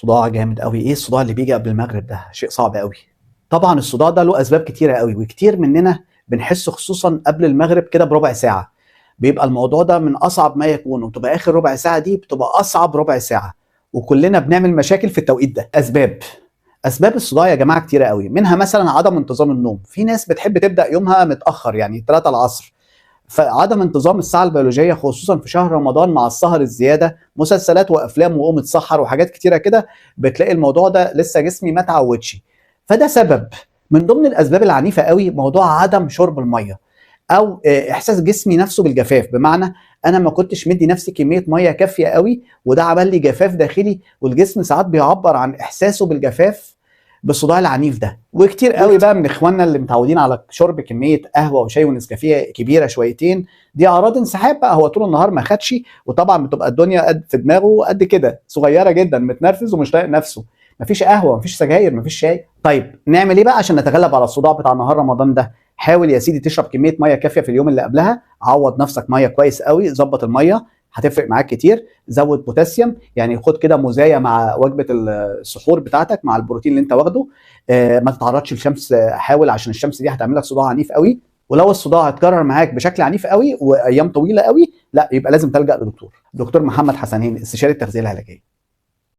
صداع جامد قوي. ايه الصداع اللي بيجي قبل المغرب ده؟ شيء صعب قوي. طبعا الصداع ده له اسباب كتيره قوي، وكتير مننا بنحسه خصوصا قبل المغرب كده بربع ساعه. بيبقى الموضوع ده من اصعب ما يكون، وبتبقى اخر ربع ساعه دي بتبقى اصعب ربع ساعه. وكلنا بنعمل مشاكل في التوقيت ده. اسباب الصداع يا جماعه كتيره قوي، منها مثلا عدم انتظام النوم. في ناس بتحب تبدا يومها متاخر، يعني 3 العصر. فعدم انتظام الساعه البيولوجيه خصوصا في شهر رمضان مع السهر الزياده، مسلسلات وافلام وقوم اتسحر وحاجات كتيره كده، بتلاقي الموضوع ده لسه جسمي ما اتعودش. فده سبب. من ضمن الاسباب العنيفه قوي موضوع عدم شرب الميه، او احساس جسمي نفسه بالجفاف. بمعنى انا ما كنتش مدي نفسي كميه ميه كافيه قوي، وده عمل لي جفاف داخلي، والجسم ساعات بيعبر عن احساسه بالجفاف بالصداع العنيف ده. وكتير قوي بقى من اخواننا اللي متعودين على شرب كميه قهوه وشاي ونسكافيه كبيره شويتين، دي اعراض انسحاب بقى. هو طول النهار ما خدش، وطبعا بتبقى الدنيا قد في دماغه قد كده صغيره جدا، متنرفز ومش طايق نفسه. مفيش قهوه، مفيش سجاير، مفيش شاي. طيب نعمل ايه بقى عشان نتغلب على الصداع بتاع نهار رمضان ده؟ حاول يا سيدي تشرب كميه ميه كافيه في اليوم اللي قبلها. عوض نفسك ميه كويس قوي، ظبط الميه، هتفرق معاك كتير. زود بوتاسيوم، يعني خد كده مزايا مع وجبه السحور بتاعتك مع البروتين اللي انت واخده. ما تتعرضش للشمس، حاول، عشان الشمس دي هتعمل لك صداع عنيف قوي. ولو الصداع اتكرر معاك بشكل عنيف قوي وايام طويله قوي، لا يبقى لازم تلجا لدكتور. دكتور محمد حسنين، استشاري التغذيه العلاجيه.